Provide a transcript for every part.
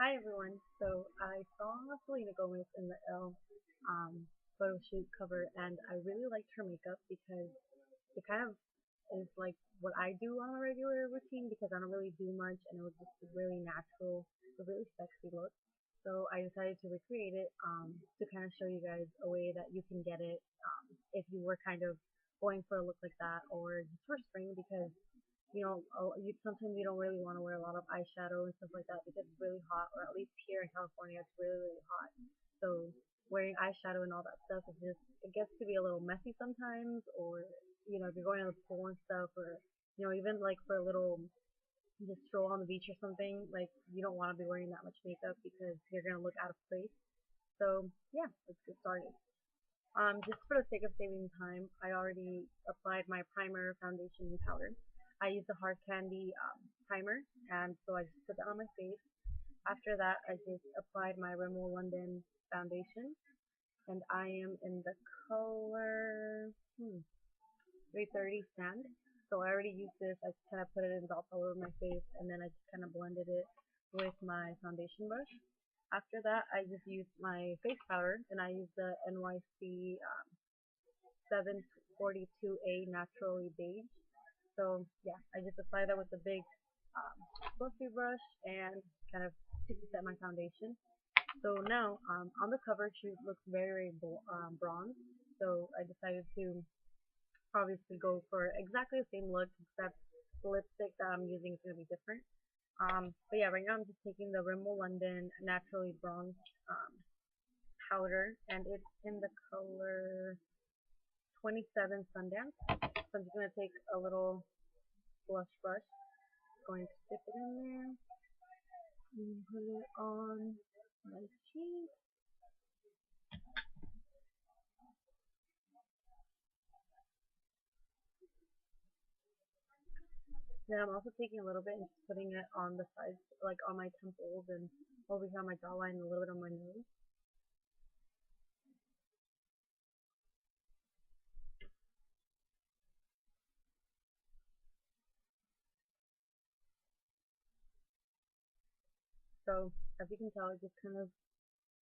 Hi everyone. So I saw Selena Gomez in the Elle photo shoot cover, and I really liked her makeup because it kind of is like what I do on a regular routine because I don't really do much, and it was just a really natural, a really sexy look. So I decided to recreate it to kind of show you guys a way that you can get it if you were kind of going for a look like that or just for spring because sometimes you don't really want to wear a lot of eyeshadow and stuff like that because it's really hot, or at least here in California, it's really, really hot. So wearing eyeshadow and all that stuff is just, it gets to be a little messy sometimes, or, if you're going to the pool and stuff, or, even like for a little just stroll on the beach or something, like you don't want to be wearing that much makeup because you're going to look out of place. So yeah, let's get started. Just for the sake of saving time, I already applied my primer, foundation, and powder. I used the Hard Candy primer, and so I just put that on my face. After that, I just applied my Rimmel London foundation, and I am in the color 330 Sand. So I already used this. I just kind of put it in dots all over my face, and then I just kind of blended it with my foundation brush. After that, I just used my face powder, and I used the NYC 742A Naturally Beige. So yeah, I just apply that with a big fluffy brush and kind of to set my foundation. So now on the cover, she looks very, very bronze. So I decided to obviously go for exactly the same look, except the lipstick that I'm using is going to be different. But yeah, right now I'm just taking the Rimmel London Naturally Bronze um, powder, and it's in the color 27 Sundance. So I'm just going to take a little blush brush, going to dip it in there, and put it on my cheek. Then I'm also taking a little bit and just putting it on the sides, like on my temples and over here on my jawline and a little bit on my nose. So as you can tell, it just kind of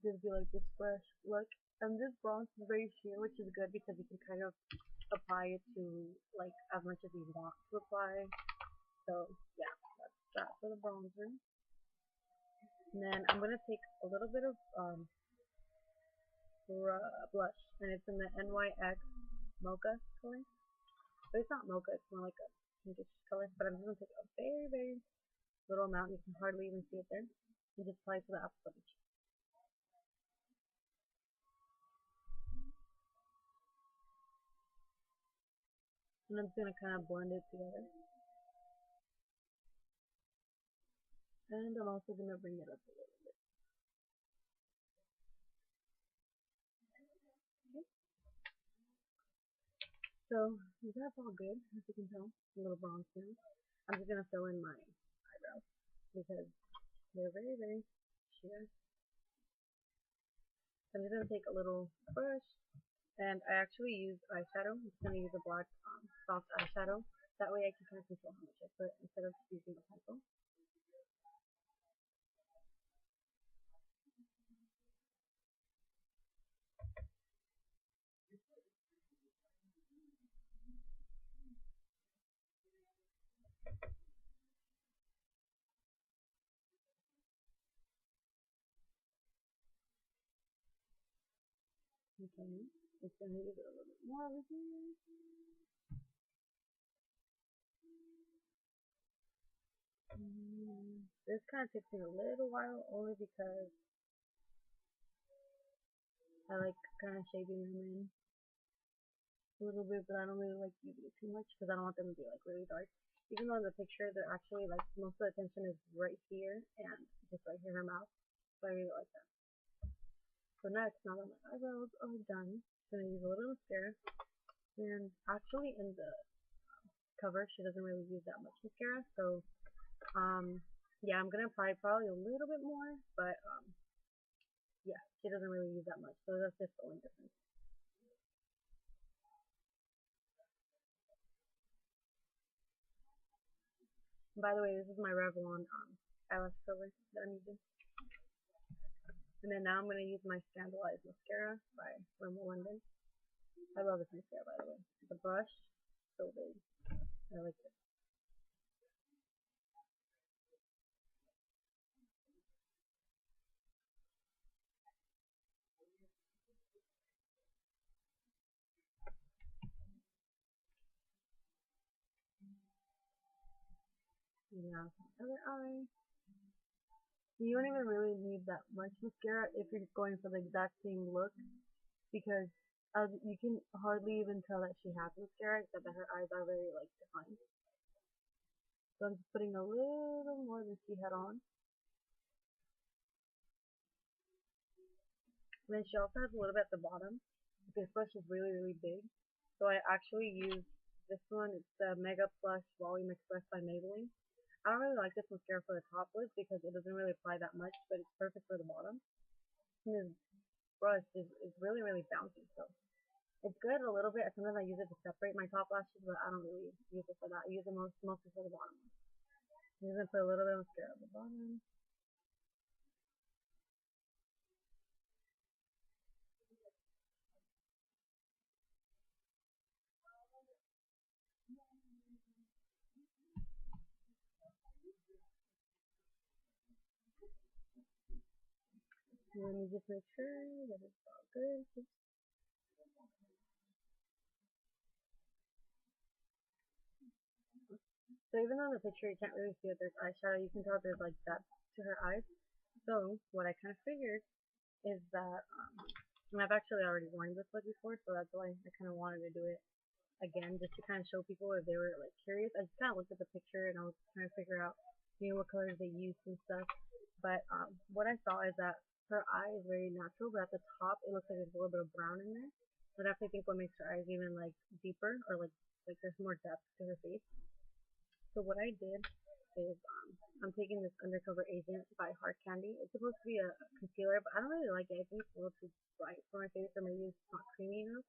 gives you like this fresh look. And this bronze is very sheer, which is good because you can kind of apply it to like as much as you want to apply. So yeah, that's that for the bronzer. And then I'm gonna take a little bit of blush, and it's in the NYX Mocha color. But it's not mocha, it's more like a pinkish color. But I'm just gonna take a very, very little amount. You can hardly even see it there. And just apply it to the outside of the cheek. And I'm just gonna kind of blend it together. And I'm also gonna bring it up a little bit. Okay. So that's all good, as you can tell. A little bronze now. I'm just gonna fill in my eyebrows because they're very, very sheer. So I'm just gonna take a little brush, and I actually use eyeshadow. I'm just gonna use a black soft eyeshadow. That way I can kind of control how much I put instead of using a pencil. Okay. Just gonna use it a little bit more over here. This kind of takes me a little while only because I like kind of shading them in a little bit, but I don't really like using it too much because I don't want them to be like really dark. Even though in the picture they're actually like most of the attention is right here and just right here in her mouth. So I really like that. So next, now that my eyebrows are done, I'm gonna use a little mascara. And actually in the cover she doesn't really use that much mascara, so yeah, I'm gonna apply probably a little bit more, but yeah, she doesn't really use that much, so that's just the only difference. By the way, this is my Revlon eyelash curler that I'm using. And then now I'm gonna use my Scandalized mascara by Rimmel London. I love this mascara, by the way. The brush, so big. I like it. Now, other eye. You don't even really need that much mascara if you're going for the exact same look because you can hardly even tell that she has mascara except that her eyes are very like defined. So I'm just putting a little more than she had on. And then she also has a little bit at the bottom. This brush is really big. So I actually use this one. It's the Mega Plus Volume Express by Maybelline. I don't really like this mascara for the top lid because it doesn't really apply that much, but it's perfect for the bottom. And this brush is really bouncy, so it's good a little bit. Sometimes I use it to separate my top lashes, but I don't really use it for that. I use it mostly for the bottom. I'm just gonna put a little bit of mascara at the bottom. And let me just make sure that it's all good. So even though in the picture you can't really see that there's eyeshadow, you can tell there's like depth to her eyes. So what I kind of figured is that, and I've actually already worn this look before, so that's why I kind of wanted to do it again, just to kind of show people if they were like curious. I just kind of looked at the picture and I was trying to figure out, what colors they used and stuff. But what I saw is that her eye is very natural, but at the top it looks like there's a little bit of brown in there. So I definitely think what makes her eyes even like deeper or like there's more depth to her face. So what I did is I'm taking this Undercover Agent by Hard Candy. It's supposed to be a concealer, but I don't really like it. I think it's a little too bright for my face, or maybe it's not creamy enough.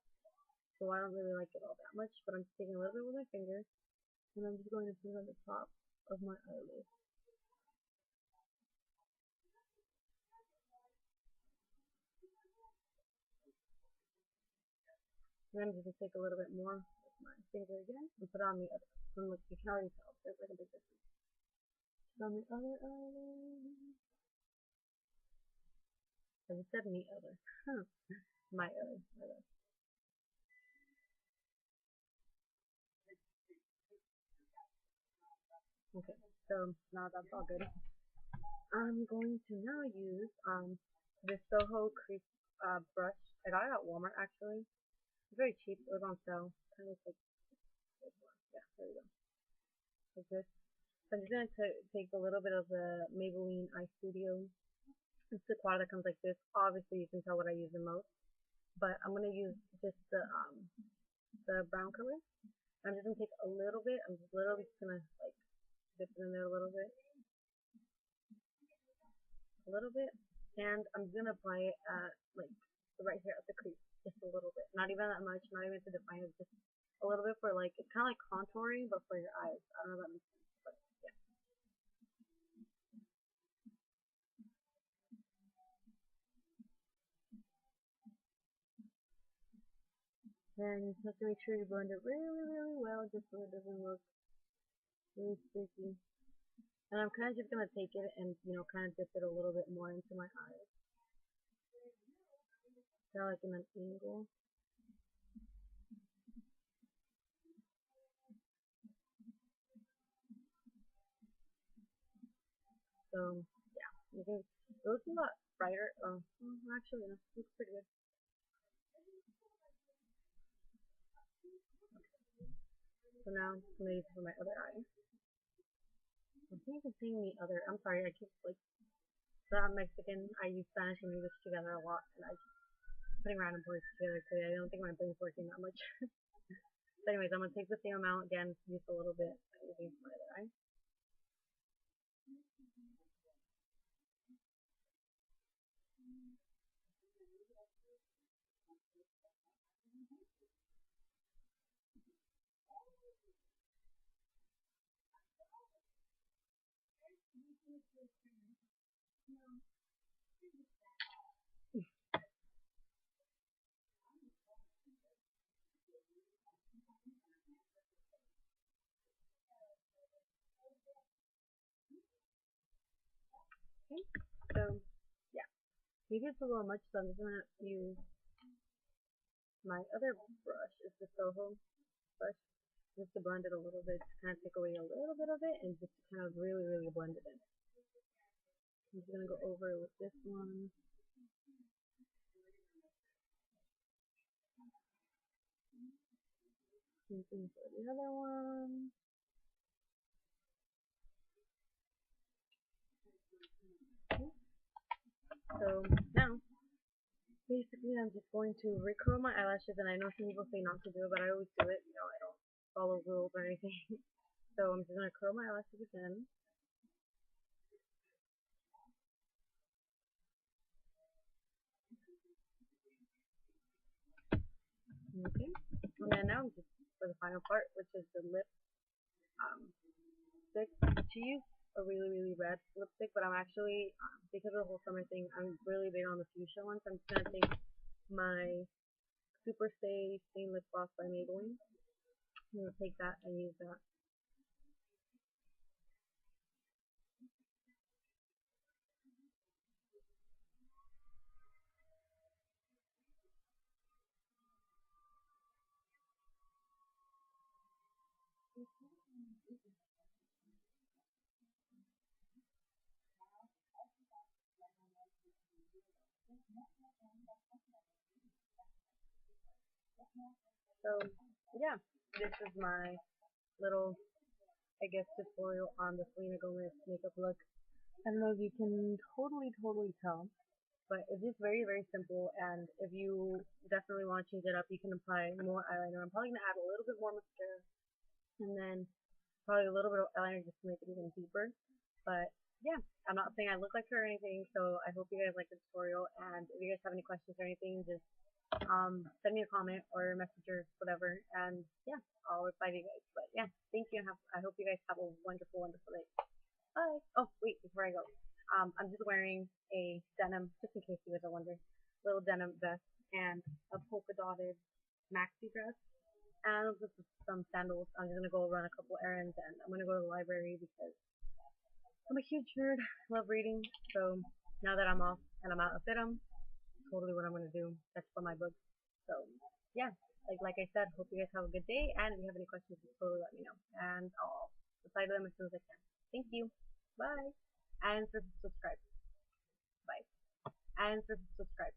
So I don't really like it all that much. But I'm just taking a little bit with my finger, and I'm just going to put it on the top of my eyelid. And then I'm just gonna take a little bit more with my finger again and put it on the other. And look, you can already tell there's like a big difference. Put on the other eyelid. I just said me other. My other. My other. Okay, so now that's all good. I'm going to now use this Soho crease brush. I got it at Walmart actually. It's very cheap. It was on sale. Kind of looks like this one. Yeah, there we go. Like this. So I'm just gonna take a little bit of the Maybelline Eye Studio. It's the quad that comes like this. Obviously, you can tell what I use the most. But I'm gonna use just the brown color. I'm just gonna take a little bit. I'm just literally just gonna like dip it in there a little bit, and I'm gonna apply it at like right here at the crease, just a little bit, not even that much, not even to define it, just a little bit for like it's kind of like contouring, but for your eyes. I don't know if that makes sense, but yeah. And you just have to make sure you blend it really well, just so it doesn't look really sticky. And I'm kind of just gonna take it and kind of dip it a little bit more into my eyes, kind of like in an angle. So yeah, you can. It looks a lot brighter. Oh, actually, no, it looks pretty good. So now I'm gonna use it for my other eye. I think it's saying the other. I'm sorry, I keep like, so I'm Mexican. I use Spanish and English together a lot, and I keep putting random words together today. I don't think my brain's working that much. So anyways, I'm gonna take the same amount again, use a little bit, using my other eye. Maybe it's a little much, so I'm just gonna use my other brush. It's the Soho brush, just to blend it a little bit, to kind of take away a little bit of it, and just to kind of really, really blend it in. I'm just gonna go over with this one. Same thing for the other one. So now, basically, I'm just going to recurl my eyelashes, and I know some people say not to do it, but I always do it. You know, I don't follow rules or anything. So I'm just gonna curl my eyelashes again. Okay. And then now I'm just for the final part, which is the lip stick. To use a really, really red lipstick, but I'm actually, because of the whole summer thing, I'm really big on the fuchsia ones. I'm just gonna take my Super Stay Stain Lip Gloss by Maybelline. I'm gonna take that and use that. So yeah, this is my little, I guess, tutorial on the Selena Gomez makeup look. I don't know if you can totally tell, but it's just very, very simple. And if you definitely want to change it up, you can apply more eyeliner. I'm probably gonna add a little bit more mascara, and then probably a little bit of eyeliner just to make it even deeper. But yeah, I'm not saying I look like her or anything, so I hope you guys like the tutorial. And if you guys have any questions or anything, just send me a comment or a message or whatever, and yeah, I'll reply to you guys. But yeah, thank you. I hope you guys have a wonderful, wonderful day. Bye. Oh, wait, before I go, I'm just wearing a denim, just in case you guys are wondering, little denim vest and a polka dotted maxi dress and just some sandals. I'm just gonna go run a couple errands and I'm gonna go to the library because I'm a huge nerd. I love reading. So now that I'm off and I'm out of Fitum, totally what I'm gonna do. That's for my books. So yeah, like I said, hope you guys have a good day. And if you have any questions, just totally let me know, and I'll reply to them as soon as I can. Thank you. Bye. And subscribe. Bye. And subscribe.